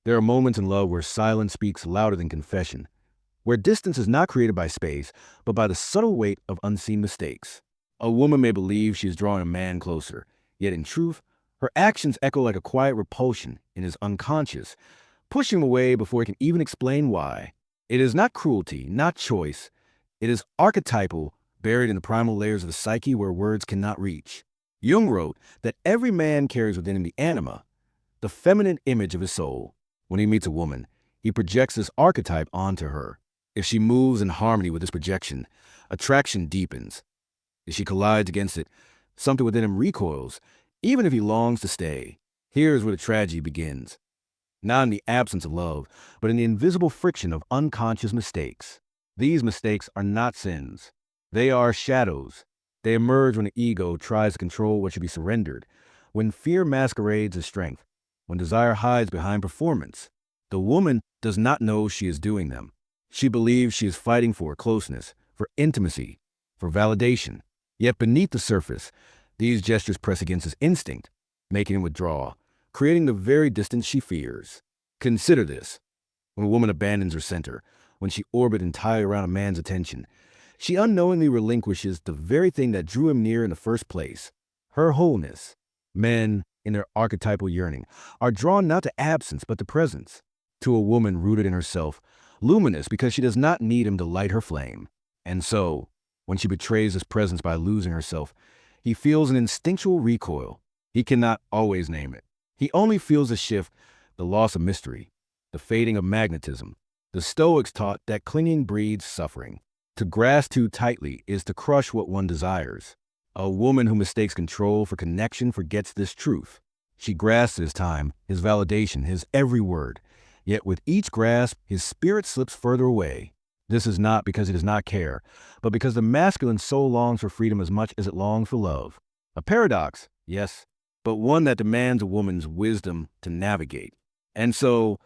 There are moments in love where silence speaks louder than confession, where distance is not created by space, but by the subtle weight of unseen mistakes. A woman may believe she is drawing a man closer, yet in truth, her actions echo like a quiet repulsion in his unconscious, pushing him away before he can even explain why. It is not cruelty, not choice. It is archetypal, buried in the primal layers of the psyche where words cannot reach. Jung wrote that every man carries within him the anima, the feminine image of his soul. When he meets a woman, he projects this archetype onto her. If she moves in harmony with this projection, attraction deepens. If she collides against it, something within him recoils, even if he longs to stay. Here's where the tragedy begins. Not in the absence of love, but in the invisible friction of unconscious mistakes. These mistakes are not sins. They are shadows. They emerge when the ego tries to control what should be surrendered, when fear masquerades as strength, when desire hides behind performance. The woman does not know she is doing them. She believes she is fighting for closeness, for intimacy, for validation. Yet beneath the surface, these gestures press against his instinct, making him withdraw, creating the very distance she fears. Consider this. When a woman abandons her center, when she orbits entirely around a man's attention, she unknowingly relinquishes the very thing that drew him near in the first place, her wholeness. Men, in their archetypal yearning, are drawn not to absence but to presence, to a woman rooted in herself, luminous because she does not need him to light her flame. And so, when she betrays his presence by losing herself, he feels an instinctual recoil. He cannot always name it. He only feels the shift, the loss of mystery, the fading of magnetism. The Stoics taught that clinging breeds suffering. To grasp too tightly is to crush what one desires. A woman who mistakes control for connection forgets this truth. She grasps his time, his validation, his every word. Yet with each grasp, his spirit slips further away. This is not because he does not care, but because the masculine soul longs for freedom as much as it longs for love. A paradox, yes, but one that demands a woman's wisdom to navigate. And so,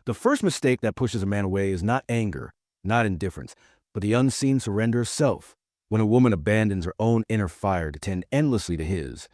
the first mistake that pushes a man away is not anger, not indifference, but the unseen surrender of self. When a woman abandons her own inner fire to tend endlessly to his,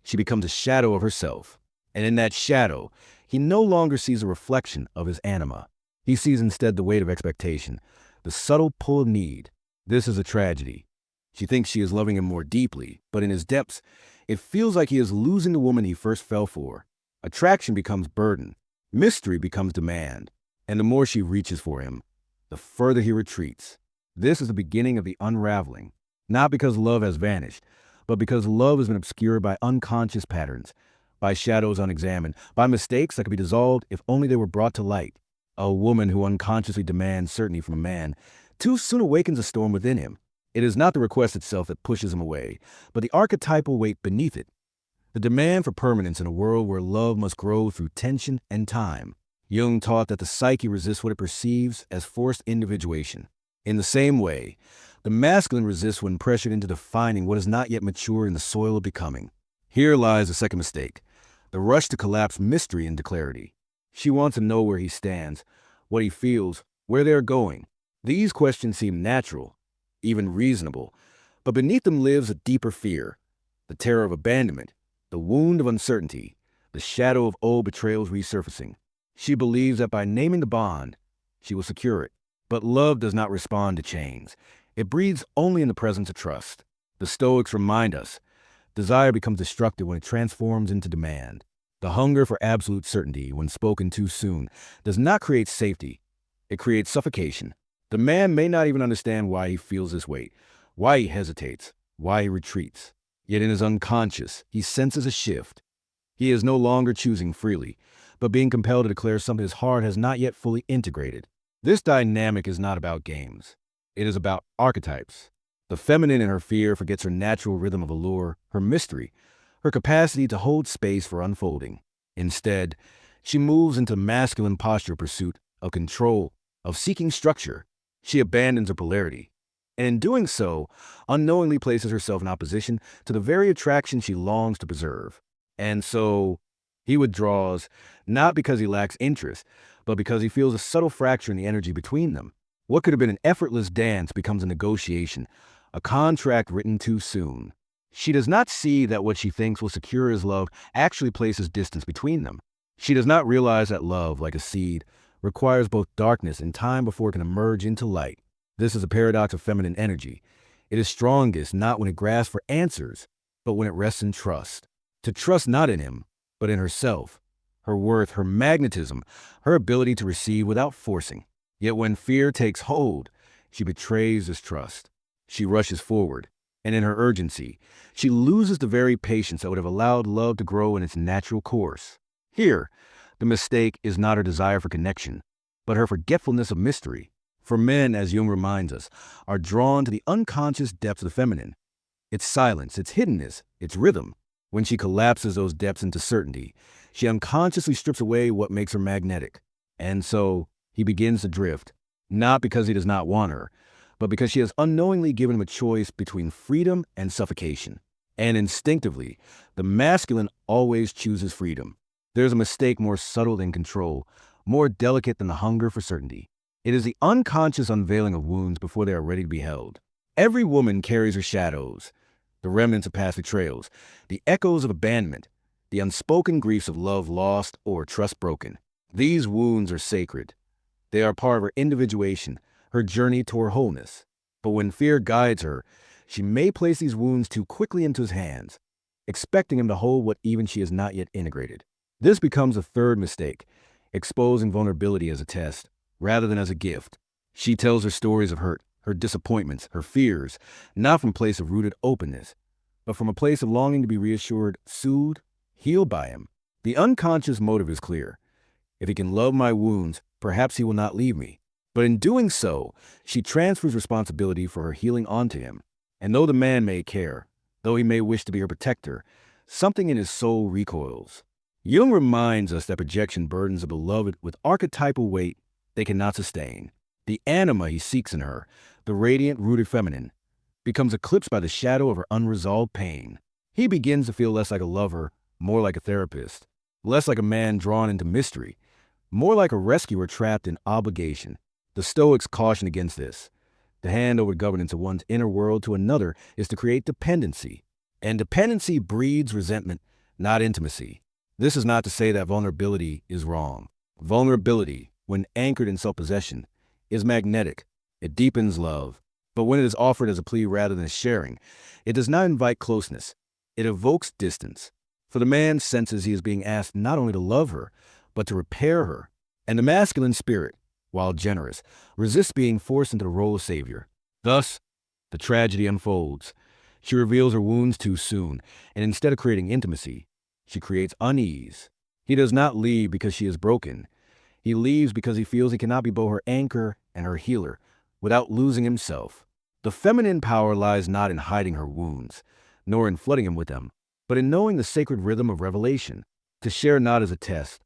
she becomes a shadow of herself. And in that shadow, he no longer sees a reflection of his anima. He sees instead the weight of expectation, the subtle pull of need. This is a tragedy. She thinks she is loving him more deeply, but in his depths, it feels like he is losing the woman he first fell for. Attraction becomes burden. Mystery becomes demand. And the more she reaches for him, the further he retreats. This is the beginning of the unraveling. Not because love has vanished, but because love has been obscured by unconscious patterns, by shadows unexamined, by mistakes that could be dissolved if only they were brought to light. A woman who unconsciously demands certainty from a man too soon awakens a storm within him. It is not the request itself that pushes him away, but the archetypal weight beneath it. The demand for permanence in a world where love must grow through tension and time. Jung taught that the psyche resists what it perceives as forced individuation. In the same way, the masculine resists when pressured into defining what is not yet mature in the soil of becoming. Here lies the second mistake, the rush to collapse mystery into clarity. She wants to know where he stands, what he feels, where they are going. These questions seem natural, even reasonable, but beneath them lives a deeper fear, the terror of abandonment, the wound of uncertainty, the shadow of old betrayals resurfacing. She believes that by naming the bond, she will secure it. But love does not respond to chains. It breathes only in the presence of trust. The Stoics remind us, desire becomes destructive when it transforms into demand. The hunger for absolute certainty, when spoken too soon, does not create safety. It creates suffocation. The man may not even understand why he feels this weight, why he hesitates, why he retreats. Yet in his unconscious, he senses a shift. He is no longer choosing freely, but being compelled to declare something his heart has not yet fully integrated. This dynamic is not about games. It is about archetypes. The feminine in her fear forgets her natural rhythm of allure, her mystery, her capacity to hold space for unfolding. Instead, she moves into masculine posture of pursuit, of control, of seeking structure. She abandons her polarity, and in doing so, unknowingly places herself in opposition to the very attraction she longs to preserve. And so, he withdraws, not because he lacks interest, but because he feels a subtle fracture in the energy between them. What could have been an effortless dance becomes a negotiation, a contract written too soon. She does not see that what she thinks will secure his love actually places distance between them. She does not realize that love, like a seed, requires both darkness and time before it can emerge into light. This is a paradox of feminine energy. It is strongest not when it grasps for answers, but when it rests in trust. To trust not in him, but in herself, her worth, her magnetism, her ability to receive without forcing. Yet when fear takes hold, she betrays this trust. She rushes forward, and in her urgency, she loses the very patience that would have allowed love to grow in its natural course. Here, the mistake is not her desire for connection, but her forgetfulness of mystery. For men, as Jung reminds us, are drawn to the unconscious depths of the feminine, its silence, its hiddenness, its rhythm. When she collapses those depths into certainty, she unconsciously strips away what makes her magnetic. And so, he begins to drift, not because he does not want her, but because she has unknowingly given him a choice between freedom and suffocation. And instinctively, the masculine always chooses freedom. There's a mistake more subtle than control, more delicate than the hunger for certainty. It is the unconscious unveiling of wounds before they are ready to be held. Every woman carries her shadows, the remnants of past betrayals, the echoes of abandonment, the unspoken griefs of love lost or trust broken. These wounds are sacred. They are part of her individuation, her journey toward wholeness. But when fear guides her, she may place these wounds too quickly into his hands, expecting him to hold what even she has not yet integrated. This becomes a third mistake, exposing vulnerability as a test, rather than as a gift. She tells her stories of hurt, her disappointments, her fears, not from a place of rooted openness, but from a place of longing to be reassured, soothed, healed by him. The unconscious motive is clear. If he can love my wounds, perhaps he will not leave me. But in doing so, she transfers responsibility for her healing onto him. And though the man may care, though he may wish to be her protector, something in his soul recoils. Jung reminds us that projection burdens a beloved with archetypal weight they cannot sustain. The anima he seeks in her, the radiant, rooted feminine, becomes eclipsed by the shadow of her unresolved pain. He begins to feel less like a lover, more like a therapist, less like a man drawn into mystery, more like a rescuer trapped in obligation. The Stoics caution against this. To hand over governance of one's inner world to another is to create dependency. And dependency breeds resentment, not intimacy. This is not to say that vulnerability is wrong. Vulnerability, when anchored in self-possession, is magnetic. It deepens love. But when it is offered as a plea rather than sharing, it does not invite closeness. It evokes distance. For the man senses he is being asked not only to love her, but to repair her. And the masculine spirit, while generous, resists being forced into the role of savior. Thus, the tragedy unfolds. She reveals her wounds too soon, and instead of creating intimacy, she creates unease. He does not leave because she is broken. He leaves because he feels he cannot be both her anchor and her healer without losing himself. The feminine power lies not in hiding her wounds, nor in flooding him with them, but in knowing the sacred rhythm of revelation, to share not as a test,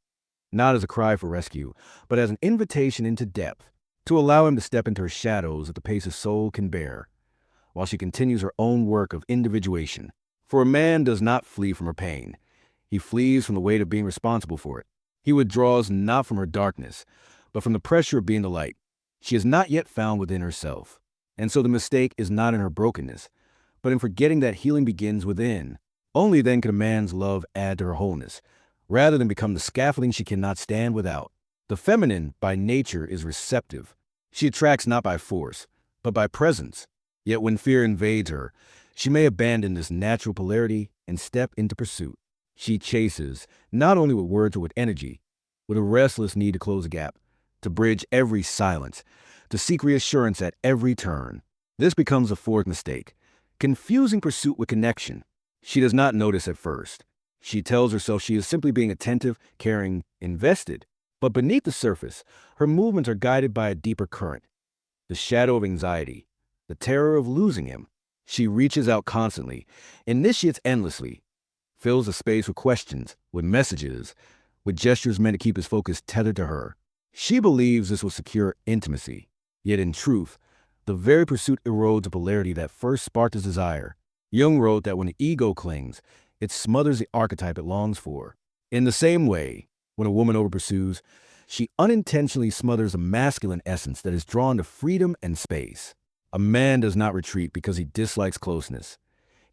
not as a cry for rescue, but as an invitation into depth, to allow him to step into her shadows at the pace his soul can bear, while she continues her own work of individuation. For a man does not flee from her pain. He flees from the weight of being responsible for it. He withdraws not from her darkness, but from the pressure of being the light she has not yet found within herself. And so the mistake is not in her brokenness, but in forgetting that healing begins within. Only then can a man's love add to her wholeness, rather than become the scaffolding she cannot stand without. The feminine, by nature, is receptive. She attracts not by force, but by presence. Yet when fear invades her, she may abandon this natural polarity and step into pursuit. She chases, not only with words or with energy, with a restless need to close a gap, to bridge every silence, to seek reassurance at every turn. This becomes a fourth mistake, confusing pursuit with connection. She does not notice at first. She tells herself she is simply being attentive, caring, invested. But beneath the surface, her movements are guided by a deeper current, the shadow of anxiety, the terror of losing him. She reaches out constantly, initiates endlessly, fills the space with questions, with messages, with gestures meant to keep his focus tethered to her. She believes this will secure intimacy. Yet in truth, the very pursuit erodes the polarity that first sparked his desire. Jung wrote that when the ego clings, it smothers the archetype it longs for. In the same way, when a woman overpursues, she unintentionally smothers a masculine essence that is drawn to freedom and space. A man does not retreat because he dislikes closeness.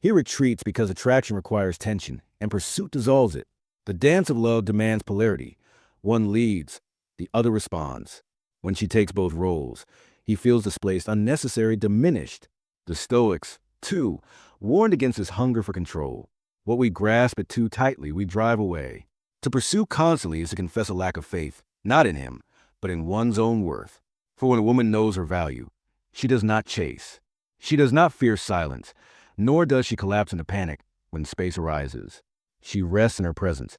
He retreats because attraction requires tension, and pursuit dissolves it. The dance of love demands polarity. One leads, the other responds. When she takes both roles, he feels displaced, unnecessary, diminished. The Stoics, too, warned against this hunger for control. What we grasp it too tightly, we drive away. To pursue constantly is to confess a lack of faith, not in him, but in one's own worth. For when a woman knows her value, she does not chase. She does not fear silence, nor does she collapse into panic when space arises. She rests in her presence,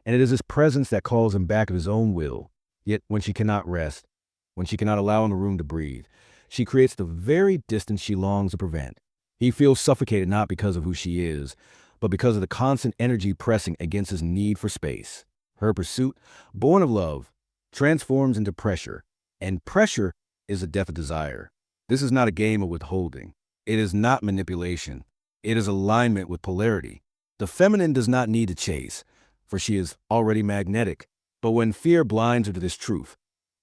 and it is his presence that calls him back of his own will. Yet when she cannot rest, when she cannot allow him the room to breathe, she creates the very distance she longs to prevent. He feels suffocated not because of who she is, but because of the constant energy pressing against his need for space. Her pursuit, born of love, transforms into pressure, and pressure is the death of desire. This is not a game of withholding. It is not manipulation. It is alignment with polarity. The feminine does not need to chase, for she is already magnetic. But when fear blinds her to this truth,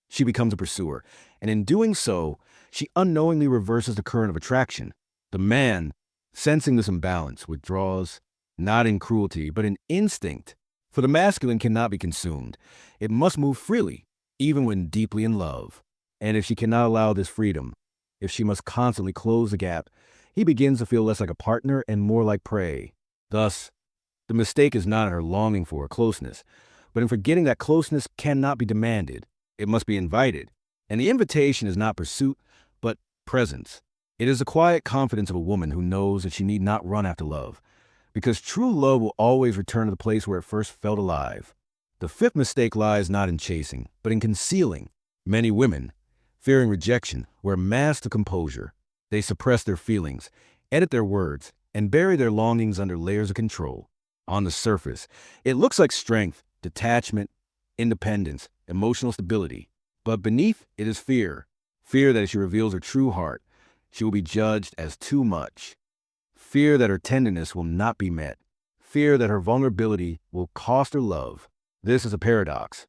she becomes a pursuer, and in doing so, she unknowingly reverses the current of attraction. The man, sensing this imbalance, withdraws, not in cruelty, but in instinct. For the masculine cannot be consumed. It must move freely, even when deeply in love. And if she cannot allow this freedom, if she must constantly close the gap, he begins to feel less like a partner and more like prey. Thus, the mistake is not in her longing for closeness, but in forgetting that closeness cannot be demanded. It must be invited. And the invitation is not pursuit, but presence. It is the quiet confidence of a woman who knows that she need not run after love, because true love will always return to the place where it first felt alive. The fifth mistake lies not in chasing, but in concealing. Many women, fearing rejection, wear masks of composure. They suppress their feelings, edit their words, and bury their longings under layers of control. On the surface, it looks like strength, detachment, independence, emotional stability. But beneath it is fear. Fear that if she reveals her true heart, she will be judged as too much. Fear that her tenderness will not be met. Fear that her vulnerability will cost her love. This is a paradox.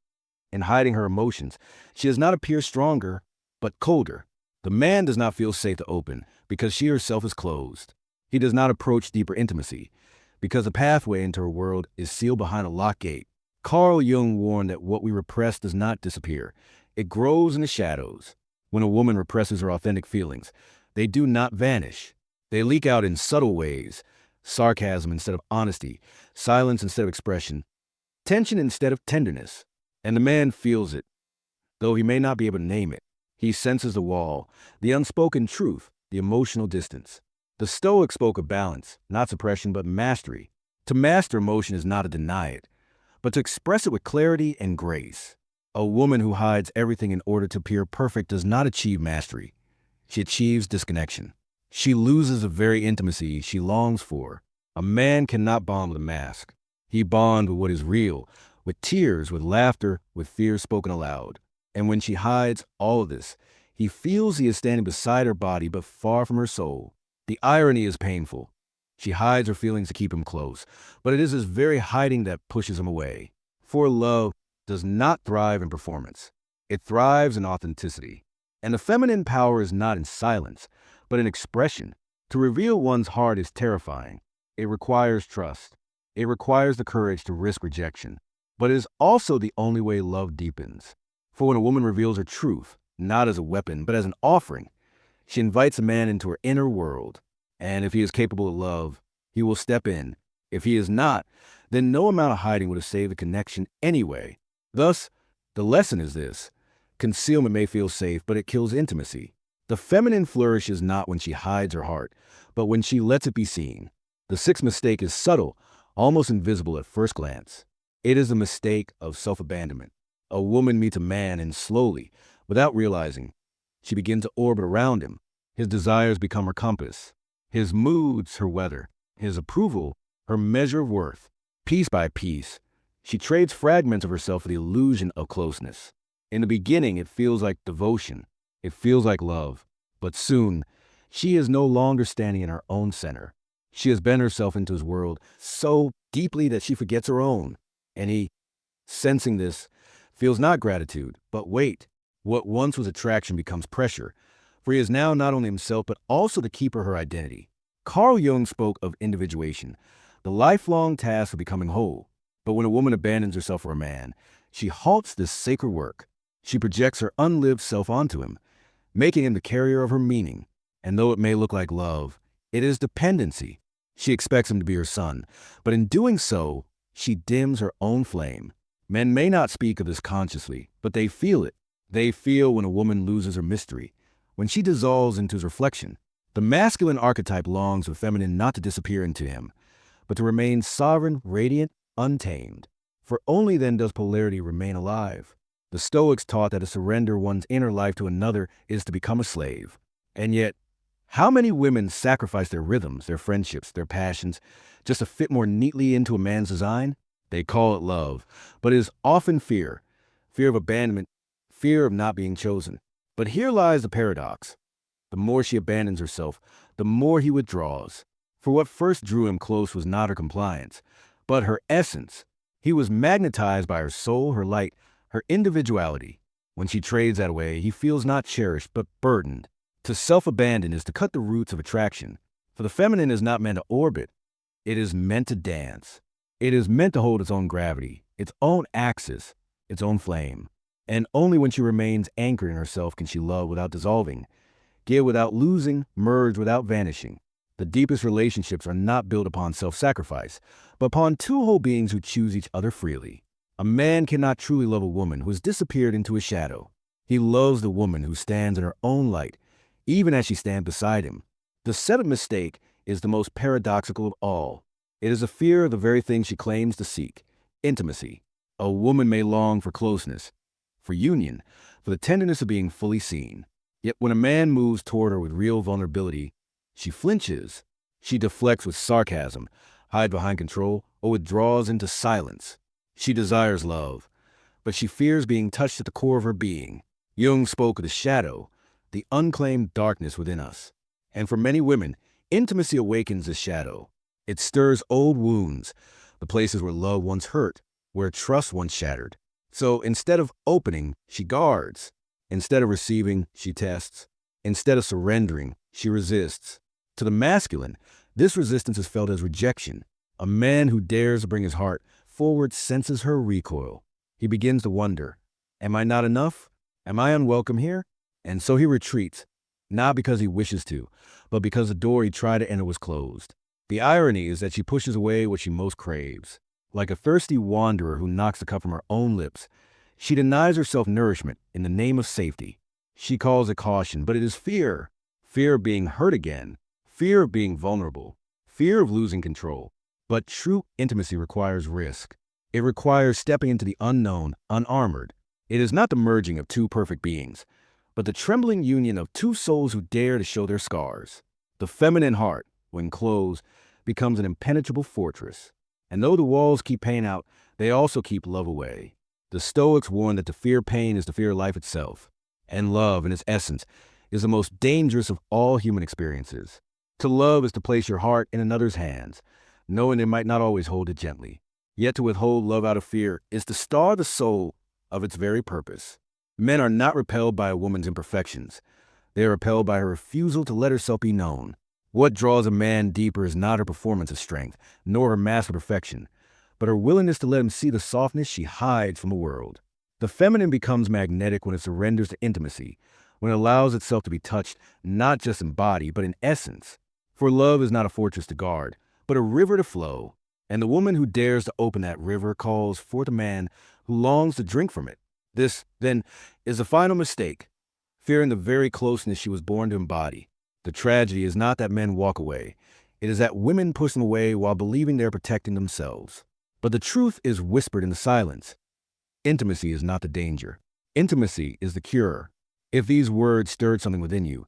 In hiding her emotions, she does not appear stronger, but colder. The man does not feel safe to open because she herself is closed. He does not approach deeper intimacy because the pathway into her world is sealed behind a locked gate. Carl Jung warned that what we repress does not disappear. It grows in the shadows. When a woman represses her authentic feelings, they do not vanish. They leak out in subtle ways: sarcasm instead of honesty, silence instead of expression, tension instead of tenderness. And the man feels it, though he may not be able to name it. He senses the wall, the unspoken truth, the emotional distance. The Stoic spoke of balance, not suppression, but mastery. To master emotion is not to deny it, but to express it with clarity and grace. A woman who hides everything in order to appear perfect does not achieve mastery. She achieves disconnection. She loses the very intimacy she longs for. A man cannot bond with a mask. He bonds with what is real, with tears, with laughter, with fears spoken aloud. And when she hides all of this, he feels he is standing beside her body but far from her soul. The irony is painful. She hides her feelings to keep him close, but it is this very hiding that pushes him away. For love does not thrive in performance. It thrives in authenticity. And the feminine power is not in silence, but in expression. To reveal one's heart is terrifying. It requires trust. It requires the courage to risk rejection. But it is also the only way love deepens. For when a woman reveals her truth, not as a weapon, but as an offering, she invites a man into her inner world. And if he is capable of love, he will step in. If he is not, then no amount of hiding would have saved the connection anyway. Thus, the lesson is this: concealment may feel safe, but it kills intimacy. The feminine flourishes not when she hides her heart, but when she lets it be seen. The sixth mistake is subtle, almost invisible at first glance. It is the mistake of self-abandonment. A woman meets a man and slowly, without realizing, she begins to orbit around him. His desires become her compass, his moods her weather, his approval her measure of worth. Piece by piece, she trades fragments of herself for the illusion of closeness. In the beginning, it feels like devotion. It feels like love. But soon, she is no longer standing in her own center. She has bent herself into his world so deeply that she forgets her own. And he, sensing this, feels not gratitude, but weight. What once was attraction becomes pressure, for he is now not only himself, but also the keeper of her identity. Carl Jung spoke of individuation, the lifelong task of becoming whole. But when a woman abandons herself for a man, she halts this sacred work. She projects her unlived self onto him, making him the carrier of her meaning. And though it may look like love, it is dependency. She expects him to be her son, but in doing so, she dims her own flame. Men may not speak of this consciously, but they feel it. They feel when a woman loses her mystery, when she dissolves into his reflection. The masculine archetype longs for the feminine not to disappear into him, but to remain sovereign, radiant, untamed. For only then does polarity remain alive. The Stoics taught that to surrender one's inner life to another is to become a slave. And yet, how many women sacrifice their rhythms, their friendships, their passions, just to fit more neatly into a man's design? They call it love, but it is often fear. Fear of abandonment, fear of not being chosen. But here lies the paradox. The more she abandons herself, the more he withdraws. For what first drew him close was not her compliance, but her essence. He was magnetized by her soul, her light, her individuality. When she trades that away, he feels not cherished, but burdened. To self-abandon is to cut the roots of attraction. For the feminine is not meant to orbit. It is meant to dance. It is meant to hold its own gravity, its own axis, its own flame. And only when she remains anchored in herself can she love without dissolving, give without losing, merge without vanishing. The deepest relationships are not built upon self-sacrifice, but upon two whole beings who choose each other freely. A man cannot truly love a woman who has disappeared into his shadow. He loves the woman who stands in her own light, even as she stands beside him. The seventh mistake is the most paradoxical of all. It is a fear of the very thing she claims to seek, intimacy. A woman may long for closeness, for union, for the tenderness of being fully seen. Yet when a man moves toward her with real vulnerability, she flinches. She deflects with sarcasm, hides behind control, or withdraws into silence. She desires love, but she fears being touched at the core of her being. Jung spoke of the shadow, the unclaimed darkness within us. And for many women, intimacy awakens this shadow. It stirs old wounds, the places where love once hurt, where trust once shattered. So instead of opening, she guards. Instead of receiving, she tests. Instead of surrendering, she resists. To the masculine, this resistance is felt as rejection. A man who dares to bring his heart forward senses her recoil. He begins to wonder, am I not enough? Am I unwelcome here? And so he retreats, not because he wishes to, but because the door he tried to enter was closed. The irony is that she pushes away what she most craves. Like a thirsty wanderer who knocks the cup from her own lips, she denies herself nourishment in the name of safety. She calls it caution, but it is fear. Fear of being hurt again, fear of being vulnerable, fear of losing control. But true intimacy requires risk. It requires stepping into the unknown, unarmored. It is not the merging of two perfect beings, but the trembling union of two souls who dare to show their scars. The feminine heart, when closed, becomes an impenetrable fortress. And though the walls keep pain out, they also keep love away. The Stoics warn that to fear pain is to fear life itself. And love, in its essence, is the most dangerous of all human experiences. To love is to place your heart in another's hands, knowing they might not always hold it gently. Yet to withhold love out of fear is to starve the soul of its very purpose. Men are not repelled by a woman's imperfections. They are repelled by her refusal to let herself be known. What draws a man deeper is not her performance of strength, nor her mask of perfection, but her willingness to let him see the softness she hides from the world. The feminine becomes magnetic when it surrenders to intimacy, when it allows itself to be touched not just in body, but in essence. For love is not a fortress to guard, but a river to flow. And the woman who dares to open that river calls forth a man who longs to drink from it. This, then, is the final mistake, fearing the very closeness she was born to embody. The tragedy is not that men walk away. It is that women push them away while believing they're protecting themselves. But the truth is whispered in the silence. Intimacy is not the danger. Intimacy is the cure. If these words stirred something within you,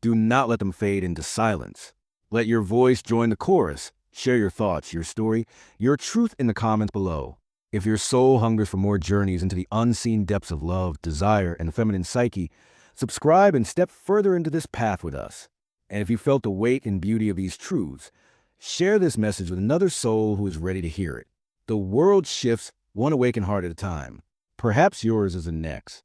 do not let them fade into silence. Let your voice join the chorus. Share your thoughts, your story, your truth in the comments below. If your soul hungers for more journeys into the unseen depths of love, desire, and the feminine psyche, subscribe and step further into this path with us. And if you felt the weight and beauty of these truths, share this message with another soul who is ready to hear it. The world shifts one awakened heart at a time. Perhaps yours is the next.